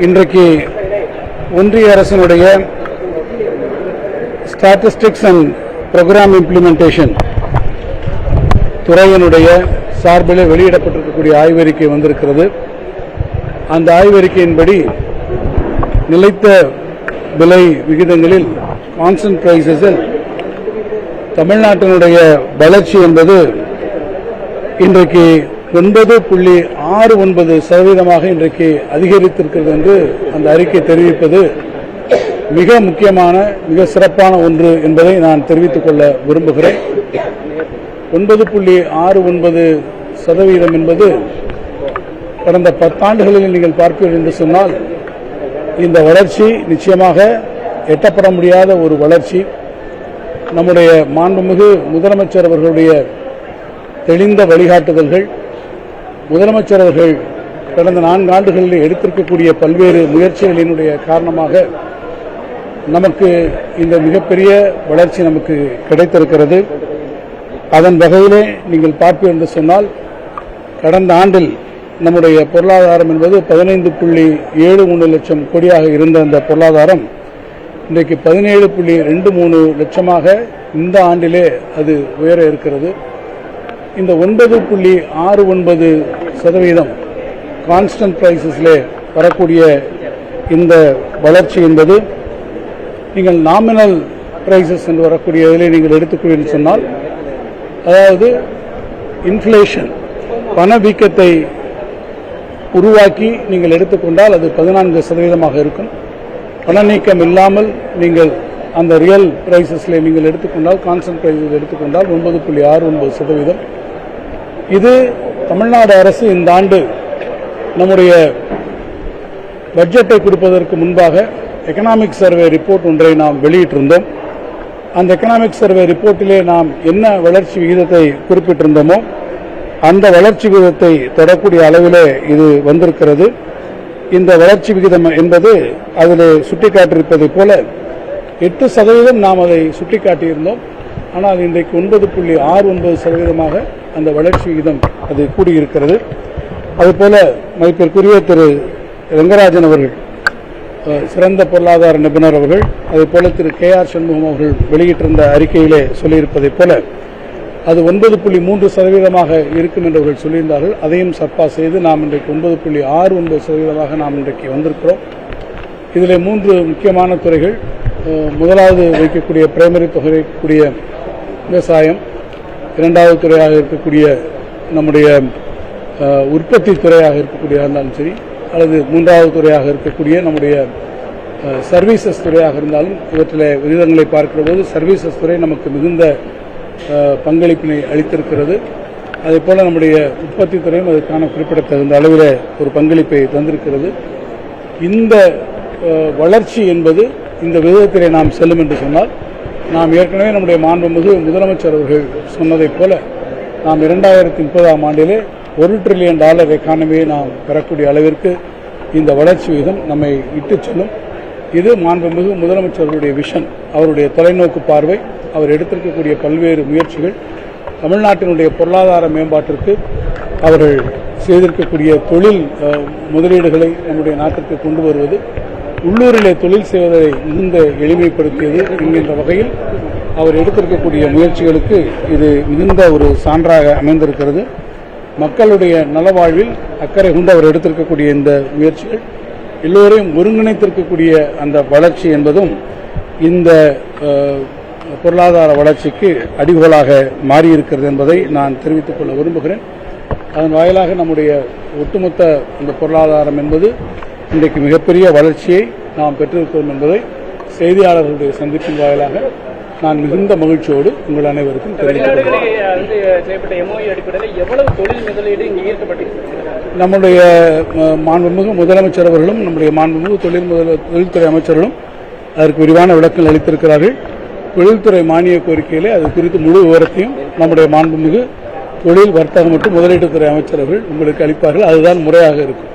இன்றைக்கு ஒன்றிய அரசினுடைய ஸ்டாட்டிஸ்டிக்ஸ் அண்ட் ப்ரோக்ராம் இம்ப்ளிமெண்டேஷன் துறையினுடைய சார்பில் வெளியிடப்பட்டிருக்கக்கூடிய ஆய்வறிக்கை வந்திருக்கிறது. அந்த ஆய்வறிக்கையின்படி நிலைத்த விலை விகிதங்களில் கான்ஸ்டன்ட் பிரைசஸில் தமிழ்நாட்டினுடைய வளர்ச்சி என்பது இன்றைக்கு 9.69% இன்றைக்கு அதிகரித்திருக்கிறது என்று அந்த அறிக்கை தெரிவிப்பது மிக முக்கியமான மிக சிறப்பான ஒன்று என்பதை நான் தெரிவித்துக் கொள்ள விரும்புகிறேன். 9.69% என்பது கடந்த 10 ஆண்டுகளில் நீங்கள் பார்ப்பீர்கள் என்று சொன்னால் இந்த வளர்ச்சி நிச்சயமாக எட்டப்பட முடியாத ஒரு வளர்ச்சி. நம்முடைய மாண்புமிகு முதலமைச்சர் அவர்களுடைய தெளிந்த வழிகாட்டுதல்கள், முதலமைச்சர் அவர்கள் கடந்த 4 ஆண்டுகளில் எடுத்திருக்கக்கூடிய பல்வேறு முயற்சிகளினுடைய காரணமாக நமக்கு இந்த மிகப்பெரிய வளர்ச்சி நமக்கு கிடைத்திருக்கிறது. அதன் வகையிலே நீங்கள் பார்ப்பீர்கள் என்று சொன்னால் கடந்த ஆண்டில் நம்முடைய பொருளாதாரம் என்பது 15.73 லட்சம் கோடியாக இருந்த அந்த பொருளாதாரம் இன்றைக்கு 17.23 லட்சமாக இந்த ஆண்டிலே அது உயர இருக்கிறது. இந்த 9.69% கான்ஸ்டன்ட் பிரைசஸிலே வரக்கூடிய இந்த வளர்ச்சி என்பது நீங்கள் நாமினல் பிரைசஸ் என்று வரக்கூடிய இதிலே நீங்கள் எடுத்துக்கொள்வீர்கள் சொன்னால், அதாவது இன்ஃப்ளேஷன் பணவீக்கத்தை உருவாக்கி நீங்கள் எடுத்துக்கொண்டால் அது 14% இருக்கும். பணநீக்கம் இல்லாமல் நீங்கள் அந்த ரியல் பிரைசஸ்ல நீங்கள் எடுத்துக்கொண்டால், கான்ஸ்டன்ட் பிரைசஸ் எடுத்துக்கொண்டால் 9.69%. இது தமிழ்நாடு அரசு இந்த ஆண்டு நம்முடைய பட்ஜெட்டை கொடுப்பதற்கு முன்பாக எக்கனாமிக் சர்வே ரிப்போர்ட் ஒன்றை நாம் வெளியிட்டிருந்தோம். அந்த எக்கனாமிக் சர்வே ரிப்போர்ட்டிலே நாம் என்ன வளர்ச்சி விகிதத்தை குறிப்பிட்டிருந்தோமோ அந்த வளர்ச்சி விகிதத்தை தொடக்கூடிய அளவிலே இது வந்திருக்கிறது. இந்த வளர்ச்சி விகிதம் என்பது அதில் சுட்டிக்காட்டியிருப்பதைப் போல 8% நாம் அதை சுட்டிக்காட்டியிருந்தோம். ஆனால் இன்றைக்கு 9.69% அந்த வளர்ச்சி விகிதம் அது கூடியிருக்கிறது. அதுபோல மதிப்பிற்குரிய திரு ரங்கராஜன் அவர்கள், சிறந்த பொருளாதார நிபுணர் அவர்கள், அதேபோல திரு KR சண்முகம் அவர்கள் வெளியிட்டிருந்த அறிக்கையிலே சொல்லியிருப்பதைப் போல அது 9.3% இருக்கும் என்று அவர்கள் சொல்லியிருந்தார்கள். அதையும் சர்பாஸ் செய்து நாம் இன்றைக்கு 9.69% நாம் இன்றைக்கு வந்திருக்கிறோம். இதில் 3 முக்கியமான துறைகள். முதலாவது வைக்கக்கூடிய பிரைமரி தொகைக்கூடிய விவசாயம், இரண்டாவது துறையாக இருக்கக்கூடிய நம்முடைய உற்பத்தி துறையாக இருக்கக்கூடியதாக இருந்தாலும் சரி, அல்லது மூன்றாவது துறையாக இருக்கக்கூடிய நம்முடைய சர்வீசஸ் துறையாக இருந்தாலும், இவற்றில் விகிதங்களை பார்க்கிற போது சர்வீசஸ் துறை நமக்கு மிகுந்த பங்களிப்பினை அளித்திருக்கிறது. அதேபோல நம்முடைய உற்பத்தி துறையும் அதற்கான குறிப்பிடத்தகுந்த அளவில் ஒரு பங்களிப்பை தந்திருக்கிறது. இந்த வளர்ச்சி என்பது இந்த விகிதத்திலே நாம் செல்லும் என்று சொன்னால், நாம் ஏற்கனவே நம்முடைய மாண்புமிகு முதலமைச்சர் அவர்கள் சொன்னதைப் போல நாம் 2030ஆம் ஆண்டிலே $1 trillion எக்கானமியை நாம் பெறக்கூடிய அளவிற்கு இந்த வளர்ச்சி விகிதம் நம்மை இட்டுச் செல்லும். இது மாண்புமிகு முதலமைச்சர்களுடைய விஷன், அவருடைய தொலைநோக்கு பார்வை, அவர் எடுத்திருக்கக்கூடிய பல்வேறு முயற்சிகள், தமிழ்நாட்டினுடைய பொருளாதார மேம்பாட்டிற்கு அவர்கள் செய்திருக்கக்கூடிய தொழில் முதலீடுகளை நம்முடைய நாட்டிற்கு கொண்டு வருவது, உள்ளூரிலே தொழில் செய்வதை மிகுந்த எளிமைப்படுத்தியது என்கின்ற வகையில் அவர் எடுத்திருக்கக்கூடிய முயற்சிகளுக்கு இது மிகுந்த ஒரு சான்றாக அமைந்திருக்கிறது. மக்களுடைய நலவாழ்வில் அக்கறை கொண்டு அவர் எடுத்திருக்கக்கூடிய இந்த முயற்சிகள் எல்லோரையும் ஒருங்கிணைத்திருக்கக்கூடிய அந்த வளர்ச்சி என்பதும் இந்த பொருளாதார வளர்ச்சிக்கு அடிகோலாக மாறியிருக்கிறது என்பதை நான் தெரிவித்துக் கொள்ள விரும்புகிறேன். அதன் வாயிலாக நம்முடைய ஒட்டுமொத்த இந்த பொருளாதாரம் என்பது இன்றைக்கு மிகப்பெரிய வளர்ச்சியை நாம் பெற்றிருக்கிறோம் என்பதை செய்தியாளர்களுடைய சந்திப்பின் வாயிலாக நான் மிகுந்த மகிழ்ச்சியோடு உங்கள் அனைவருக்கும் தெரிவித்துக் நம்முடைய மாண்புமிகு முதலமைச்சர் அவர்களும் நம்முடைய மாண்புமிகு தொழில்துறை அமைச்சர்களும் அதற்கு விரிவான விளக்கங்கள் அளித்திருக்கிறார்கள். தொழில்துறை மானிய கோரிக்கையிலே அது குறித்து முழு விவரத்தையும் நம்முடைய மாண்புமிகு தொழில் வர்த்தகம் மற்றும் முதலீட்டுத்துறை அமைச்சர்கள் உங்களுக்கு அளிப்பார்கள். அதுதான் முறையாக இருக்கும்.